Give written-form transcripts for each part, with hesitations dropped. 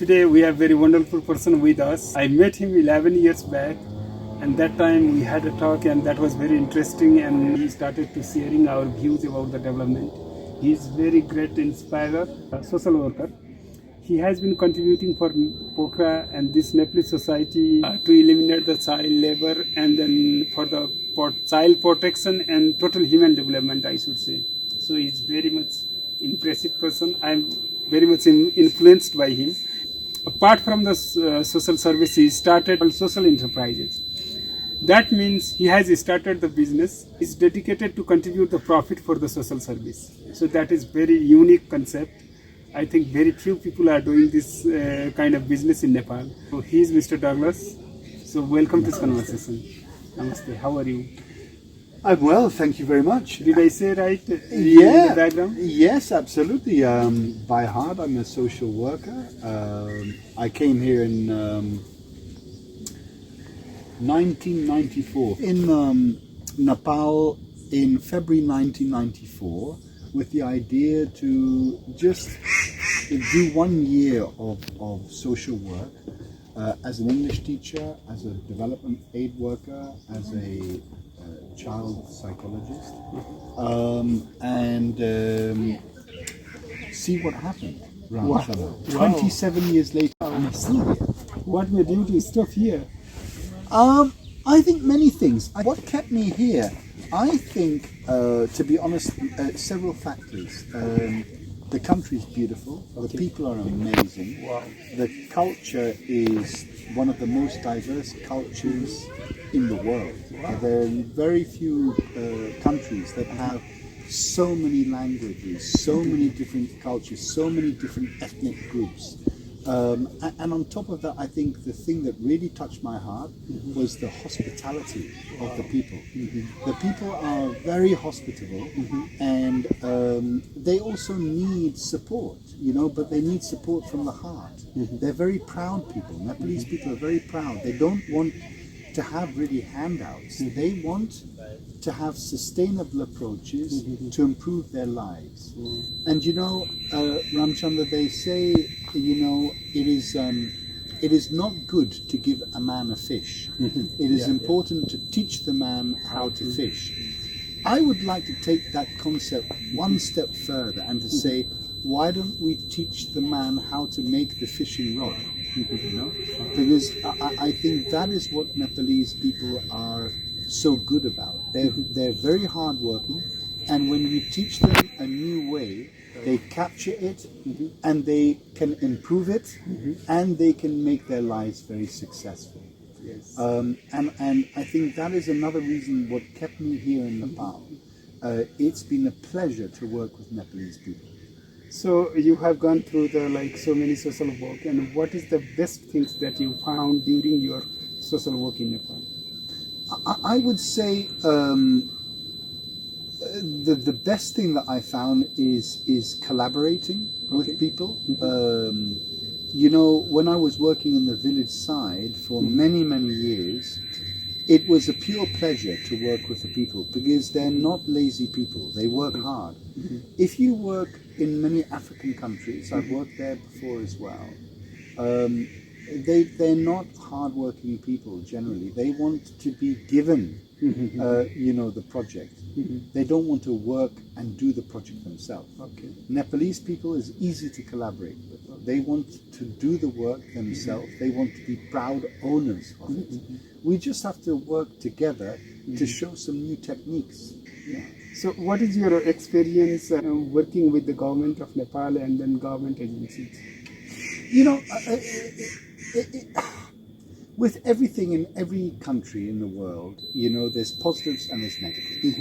today we have a very wonderful person with us. I met him 11 years back, and that time we had a talk, and that was very interesting, and he started to sharing our views about the development. He is very great inspirer, a social worker. He has been contributing for Pokhara and this Nepalese society to eliminate the child labor, and then for the child protection and total human development, I should say. So he's very much impressive person. I'm very much influenced by him. Apart from the social service, he started social enterprises. That means he has started the business. He's dedicated to contribute the profit for the social service. So that is very unique concept. I think very few people are doing this kind of business in Nepal. So he is Mr. Douglus. So welcome to this conversation. Namaste. How are you? I'm well, thank you very much. Did I say right? Yeah. In the background? Yes, absolutely. By heart, I'm a social worker. I came here in 1994. In Nepal in February 1994 with the idea to just do 1 year of social work as an English teacher, as a development aid worker, as a child psychologist, and see what happened. Wow. 27 years later, I'm still here. What made you to stop here? I think many things. What kept me here? I think, to be honest, several factors. The country is beautiful. Okay. The people are amazing. Wow. The culture is one of the most diverse cultures in the world. Wow. There are very few countries that have so many languages, so many different cultures, so many different ethnic groups. And on top of that, I think the thing that really touched my heart was the hospitality of the people. The people are very hospitable, and they also need support, but they need support from the heart. They're very proud people. Nepalese people are very proud. They don't want to have really handouts. They want to have sustainable approaches to improve their lives. And Ramchandra, they say, it is not good to give a man a fish. It is important to teach the man how to fish. I would like to take that concept one step further and to say, why don't we teach the man how to make the fishing rod? Because I think that is what Nepalese people are so good about. They're very hardworking, and when we teach them a new way, they capture it, and they can improve it, and they can make their lives very successful. Yes. And I think that is another reason what kept me here in Nepal. It's been a pleasure to work with Nepalese people. So you have gone through so many social work, and what is the best things that you found during your social work in Nepal? I would say the best thing that I found is collaborating with people. When I was working in the village side for many years, it was a pure pleasure to work with the people because they're not lazy people. They work hard. If you work in many African countries, I've worked there before as well, they're not hard-working people generally. They want to be given, the project. They don't want to work and do the project themselves. Nepalese people is easy to collaborate with. They want to do the work themselves. They want to be proud owners of it. We just have to work together to show some new techniques. So what is your experience working with the government of Nepal and then government agencies? With everything in every country in the world, there's positives and there's negatives.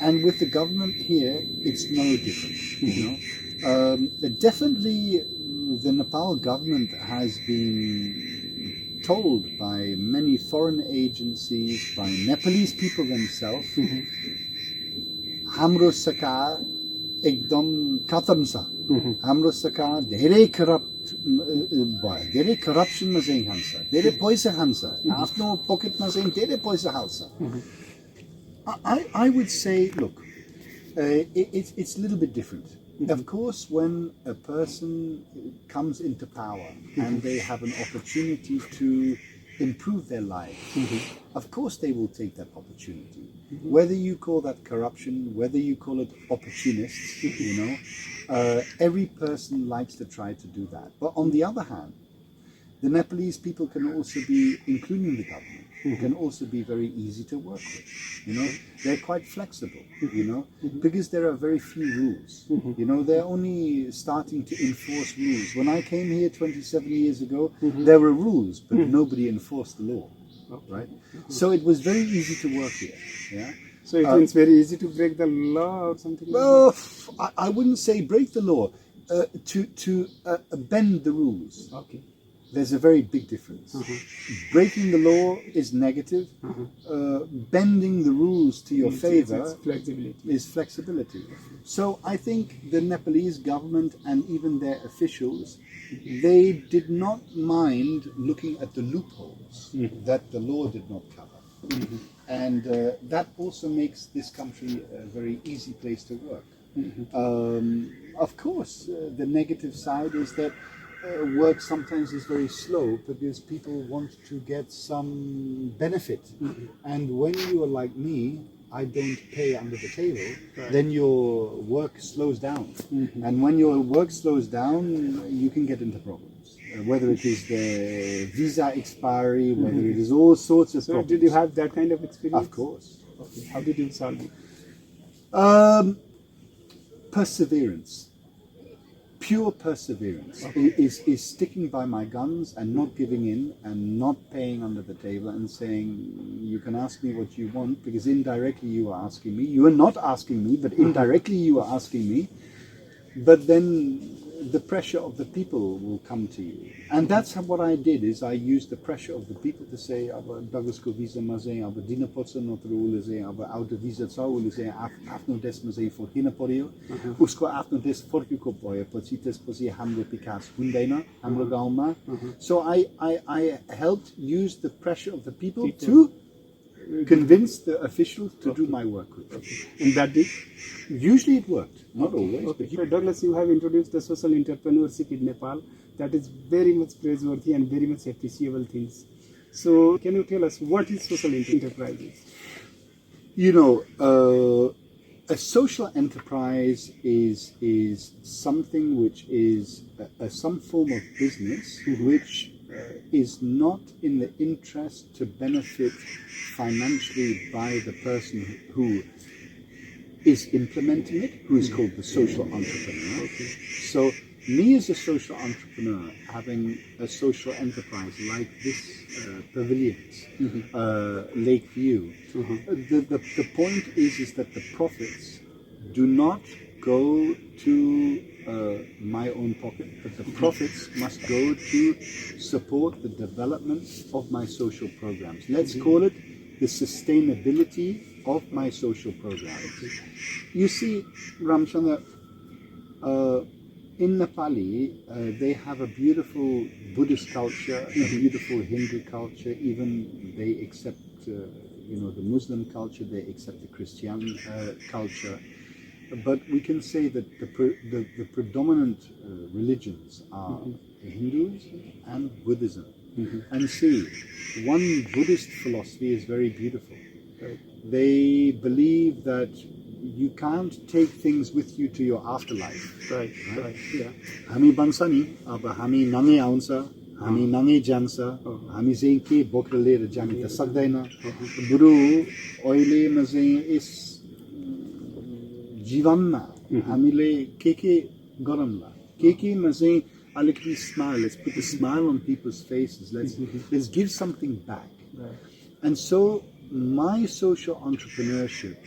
And with the government here, it's no different. Definitely, the Nepal government has been told by many foreign agencies, by Nepalese people themselves, Hamro Sarkar ekdam khatam cha. Hamro Sarkar धेरै corruption ma चाहिँ खान्छ, धेरै पैसा खान्छ, आफ्नो पकेटमा चाहिँ धेरै पैसा हाल्छ. I would say, look, it's a little bit different. Of course, when a person comes into power and they have an opportunity to improve their life, of course they will take that opportunity. Whether you call that corruption, whether you call it opportunists, every person likes to try to do that. But on the other hand, the Nepalese people can also be, including the government, can also be very easy to work with. They're quite flexible, because there are very few rules. They're only starting to enforce rules. When I came here 27 years ago, there were rules, but nobody enforced the law, right? So it was very easy to work here, yeah? So it means very easy to break the law or something Well, like that? I wouldn't say break the law, to bend the rules. Okay. There's a very big difference. Breaking the law is negative. Bending the rules to your favor is flexibility. So I think the Nepalese government and even their officials, they did not mind looking at the loopholes that the law did not cover. And that also makes this country a very easy place to work. Of course, the negative side is that work sometimes is very slow because people want to get some benefit. And when you are like me, I don't pay under the table, then your work slows down. And when your work slows down, you can get into problems. Whether it is the visa expiry, whether it is all sorts of problems. So did you have that kind of experience? Of course. Okay. How did you solve it? Perseverance. Pure perseverance is sticking by my guns and not giving in and not paying under the table and saying, you can ask me what you want, because indirectly you are asking me. You are not asking me, but indirectly you are asking me. But then the pressure of the people will come to you. And that's what I did, is I used the pressure of the people to say, Douglus visa mazay, dina potsa notrule zay, oude visa tsau zay, afno des mazay for hina porio, usko afno des forkuko boyo, पछि त्यसपछि हाम्रो विकास हुँदैन हाम्रो गाउँमा. So I helped use the pressure of the people to convince the officials to do my work with them. And that did? Usually it worked, not always. Okay. Douglas, you have introduced the social entrepreneurship in Nepal. That is very much praiseworthy and very much appreciable things. So can you tell us what is social enterprises? A social enterprise is something which is some form of business which is not in the interest to benefit financially by the person who is implementing it, who is called the social entrepreneur. So me as a social entrepreneur, having a social enterprise like this pavilions, lake view, the point is that the profits do not go to my own pocket, but the profits must go to support the development of my social programs. Let's call it the sustainability of my social programs. You see, Ramchandra, in Nepali, they have a beautiful Buddhist culture, a beautiful Hindu culture, even they accept, the Muslim culture, they accept the Christian culture. But we can say that the predominant religions are Hindus and Buddhism. And see, one Buddhist philosophy is very beautiful. They believe that you can't take things with you to your afterlife. Right. Yeah. Hami bansani, aba hami nange aunsa, hami nange jansa, hami चाहिँ के बोकेर लिएर जाने त सक्दैन. बरु अहिले चाहिँ इस जीवनमा हामीले के गरौँला, केमा चाहिँ अलिकति smile. Let's put a smile on people's faces. Let's give something back. Right. And so my social entrepreneurship,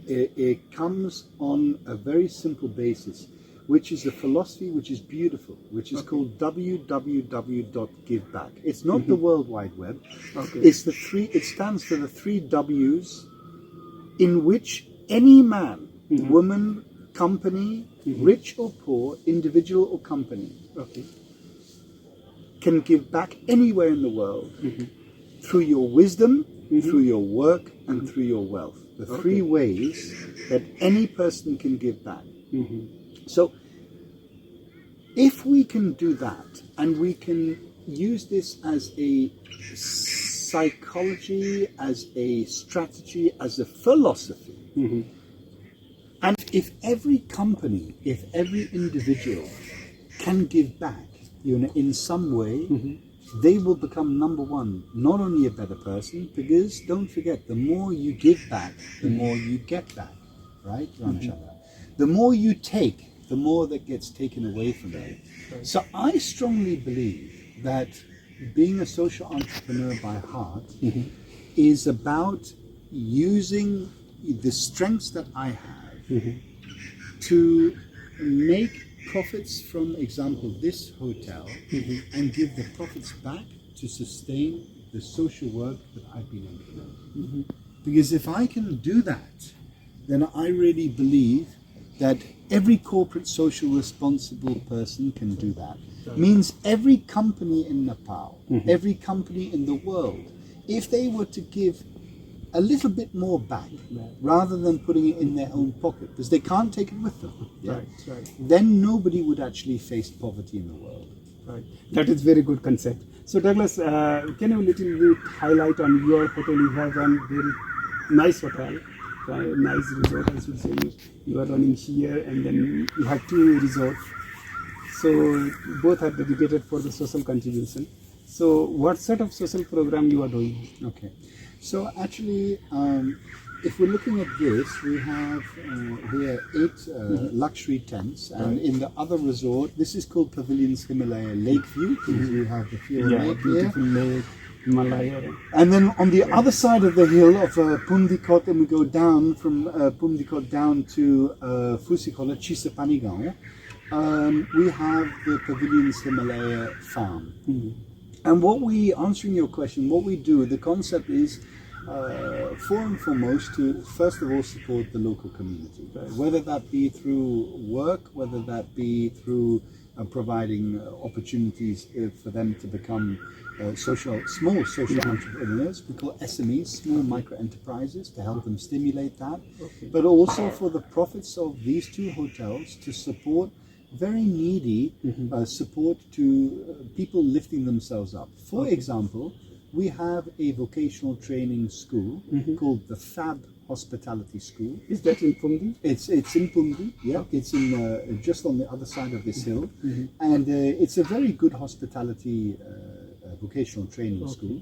it comes on a very simple basis, which is a philosophy which is beautiful, which is called www.giveback. It's not the World Wide Web. It's it stands for the 3 W's, in which any man, woman, company, rich or poor, individual or company, can give back anywhere in the world through your wisdom, through your work, and through your wealth. The 3 ways that any person can give back. So If we can do that, and we can use this as a psychology, as a strategy, as a philosophy, and if every company, if every individual can give back, in some way, they will become number one, not only a better person, because don't forget, the more you give back, the more you get back, right? The more you take, the more that gets taken away from you. So I strongly believe that being a social entrepreneur by heart is about using the strengths that I have to make profits from, example, this hotel, and give the profits back to sustain the social work that I've been doing. Because if I can do that, then I really believe that every corporate social responsible person can do that. Means every company in Nepal, every company in the world, if they were to give a little bit more back, rather than putting it in their own pocket, because they can't take it with them, then nobody would actually face poverty in the world. Right. That is very good concept. So Douglas, can you little bit highlight on your hotel? You have one very nice hotel, nice resort, I should say. You are running here, and then you have 2 resorts. So both are dedicated for the social contribution. So what sort of social program you are doing? Okay. So actually, if we're looking at this, we have here 8 luxury tents, and in the other resort, this is called Pavilion Himalayasy Lake view, because you have the fjord lake beautiful here. lake, Himaaya. And then on the other side of the hill of Pumdikot, and we go down from Pumdikot down to Fusikola, Chisapanigaon, we have the Pavilion Himalaya farm. And answering your question, what we do, the concept is, for and foremost, to first of all support the local community, whether that be through work, whether that be through providing opportunities for them to become small social entrepreneurs. We call SMEs, small micro enterprises, to help them stimulate that, but also for the profits of these 2 hotels to support very needy support to people lifting themselves up. For example, we have a vocational training school called the FAB Hospitality School. Is that in Pumdi? It's in Pumdi, yeah. It's in just on the other side of this hill, and it's a very good hospitality vocational training school,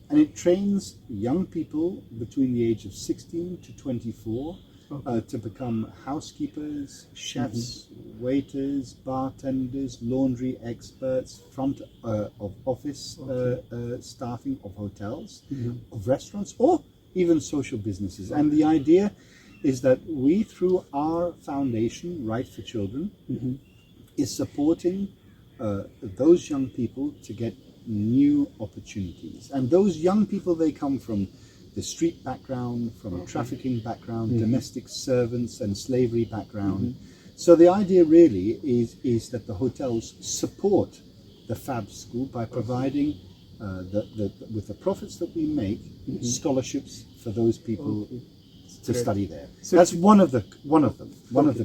and it trains young people between the age of 16 to 24 to become housekeepers, chefs, waiters, bartenders, laundry experts, front of office staffing of hotels, of restaurants, or even social businesses. And the idea is that we, through our foundation, Right for Children, is supporting those young people to get new opportunities. And those young people, they come from the street background, from trafficking background, domestic servants and slavery background. So the idea really is that the hotels support the FAB school by providing with the profits that we make, scholarships for those people to study there. So that's one of the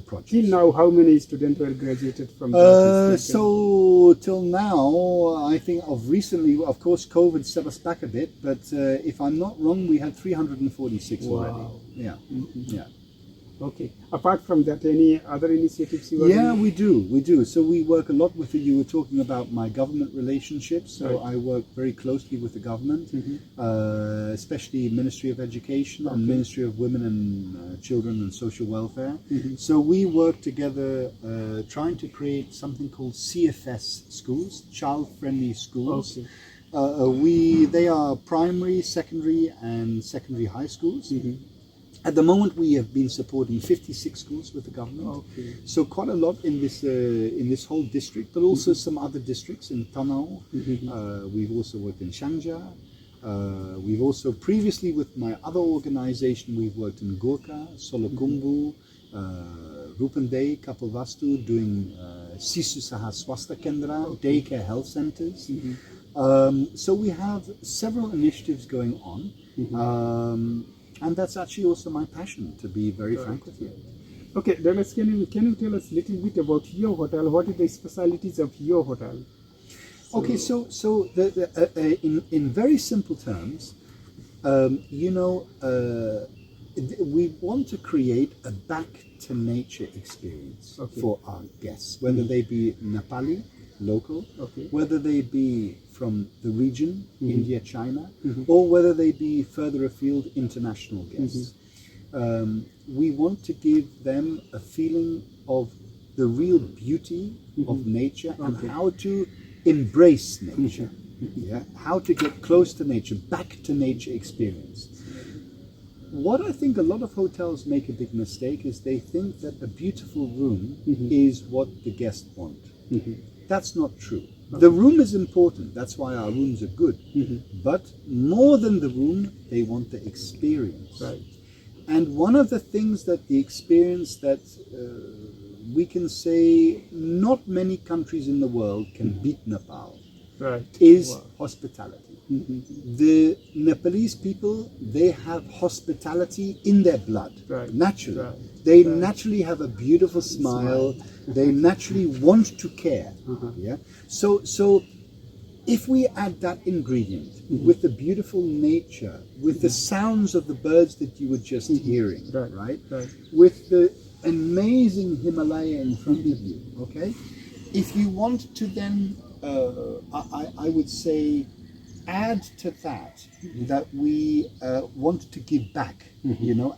projects. Till now, how many students were graduated from that? So till now, I think recently, of course, COVID set us back a bit, but if I'm not wrong, we had 346 already. Yeah, yeah. Okay. Apart from that, any other initiatives you are doing? Yeah, we do. So we work a lot with you were talking about my government relationships. So I work very closely with the government, especially Ministry of Education and Ministry of Women and Children and Social Welfare. So we work together trying to create something called CFS schools, child-friendly schools. They are primary, secondary and secondary high schools. At the moment, we have been supporting 56 schools with the government, so quite a lot in this whole district, but also some other districts in Tanao. We've also worked in Shangja. We've also previously, with my other organization, we've worked in Gorkha, Solokhumbu, Rupandey, Kapilvastu, doing Sisu Saha Swasta Kendra, daycare health centers. So we have several initiatives going on. And that's actually also my passion, to be very frank with you. Okay, Douglas, can you tell us a little bit about your hotel? What are the specialities of your hotel? Okay, so in very simple terms, we want to create a back to nature experience for our guests, whether they be Nepali, local, whether they be from the region, India, China, or whether they be further afield, international guests. We want to give them a feeling of the real beauty of nature and how to embrace nature, how to get close to nature, back to nature experience. What I think a lot of hotels make a big mistake is they think that a beautiful room is what the guests want. That's not true. The room is important, that's why our rooms are good, but more than the room, they want the experience. Right. And one of the things that the experience that we can say not many countries in the world can beat Nepal is hospitality. The Nepalese people, they have hospitality in their blood, naturally. They naturally have a beautiful smile. They naturally want to care. So if we add that ingredient with the beautiful nature, with the sounds of the birds that you were just hearing, with the amazing Himalaya in front of you, if you want to then, I would say, add to that we want to give back,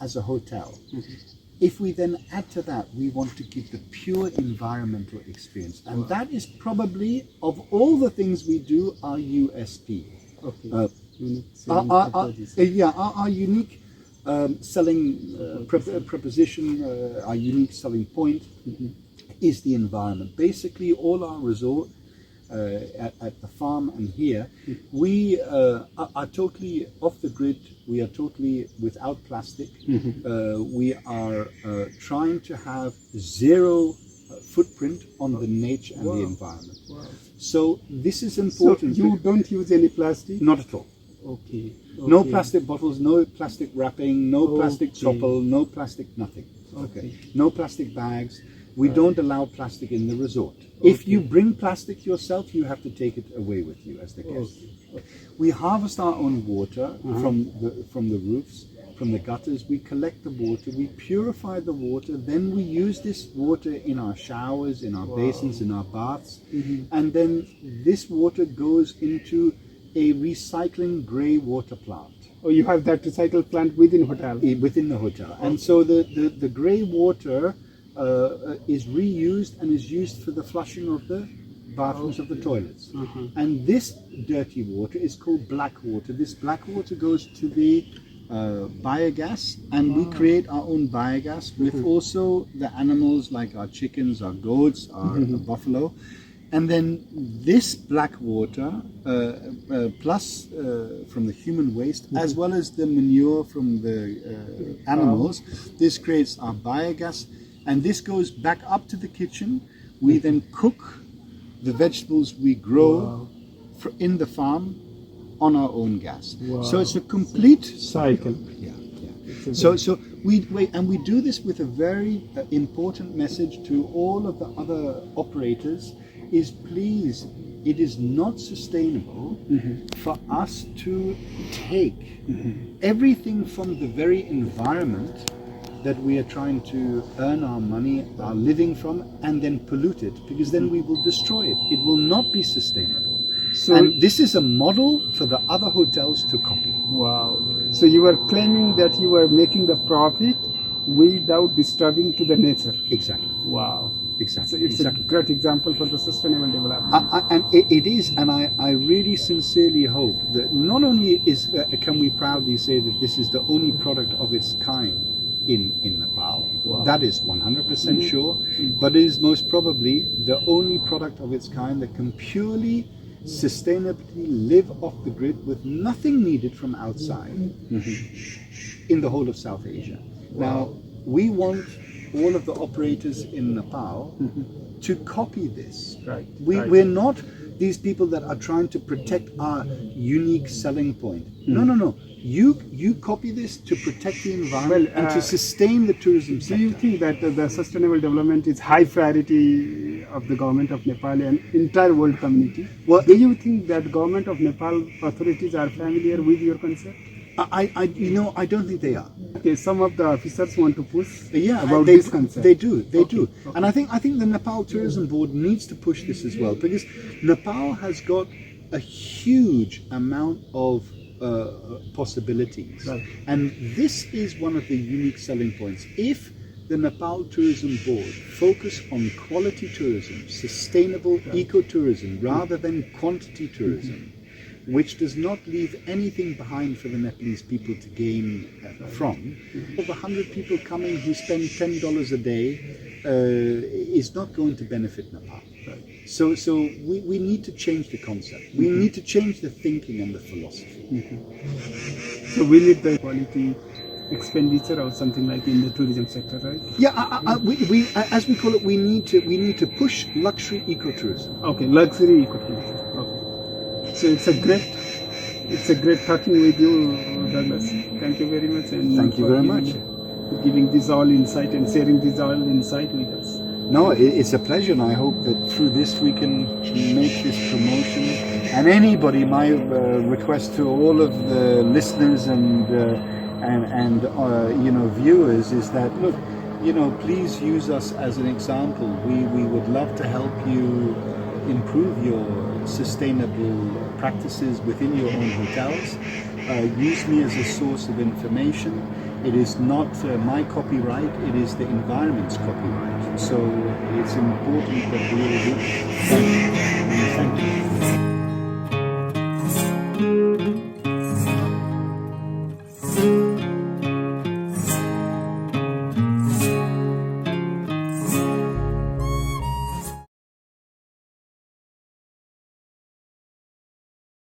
as a hotel. If we then add to that, we want to give the pure environmental experience. And that is probably, of all the things we do, our USP. Our unique selling proposition, our unique selling point is the environment. Basically, all our resort at the farm and here, we are totally off the grid. We are totally without plastic. We are trying to have zero footprint on the nature and the environment. So this is important. So you don't use any plastic? Not at all. Okay. No plastic bottles, no plastic wrapping, no plastic chopper, no plastic nothing. No plastic bags. We don't allow plastic in the resort. If you bring plastic yourself, you have to take it away with you as the guest. We harvest our own water from the roofs, from the gutters. We collect the water, we purify the water, then we use this water in our showers, in our basins, in our baths, and then this water goes into a recycling grey water plant. Oh, you have that recycle plant within hotel? Within the hotel. And so the grey water is reused and is used for the flushing of the bathrooms of the toilets. And this dirty water is called black water. This black water goes to the biogas, and we create our own biogas with also the animals like our chickens, our goats, our buffalo. And then this black water, plus from the human waste, as well as the manure from the animals, this creates our biogas. And this goes back up to the kitchen. We then cook the vegetables we grow in the farm on our own gas. So it's a complete cycle. So we do this with a very important message to all of the other operators is please, it is not sustainable for us to take everything from the very environment that we are trying to earn our money, our living from, and then pollute it, because then we will destroy it. It will not be sustainable. So, and this is a model for the other hotels to copy. Wow. So you are claiming that you are making the profit without disturbing to the nature. Exactly. Wow. Exactly. So it's a great example for the sustainable development. And it is, and I really sincerely hope that not only can we proudly say that this is the only product of its kind in Nepal. That is 100% sure, but it is most probably the only product of its kind that can purely sustainably live off the grid with nothing needed from outside in the whole of South Asia. Now, we want all of the operators in Nepal to copy this. We're not these people that are trying to protect our unique selling point. No. You copy this to protect the environment and to sustain the tourism sector. Do you think that the sustainable development is high priority of the government of Nepal and entire world community? Well, do you think that government of Nepal authorities are familiar with your concept? I don't think they are. Okay, some of the officers want to push about this concept. They do. Okay. And I think the Nepal Tourism Board needs to push this as well, because Nepal has got a huge amount of possibilities, right. And this is one of the unique selling points. If the Nepal Tourism Board focus on quality tourism, sustainable ecotourism, rather than quantity tourism, which does not leave anything behind for the Nepalese people to gain from. Over 100 people coming who spend $10 a day is not going to benefit Nepal. So we need to change the concept. We need to change the thinking and the philosophy. So we need the quality expenditure or something like in the tourism sector, right? Yeah, we as we call it, we need to push luxury ecotourism. Okay, luxury ecotourism. Okay. So it's a great talking with you, Douglas. Thank you very much. And thank you very much. Giving this all insight and sharing this all insight with us. No, it's a pleasure, and I hope that through this we can make this promotion. And anybody, my request to all of the listeners and viewers is that, look, please use us as an example. We would love to help you improve your sustainable practices within your own hotels. Use me as a source of information. It is not my copyright, it is the environment's copyright. So it's important that we all do. Thank you.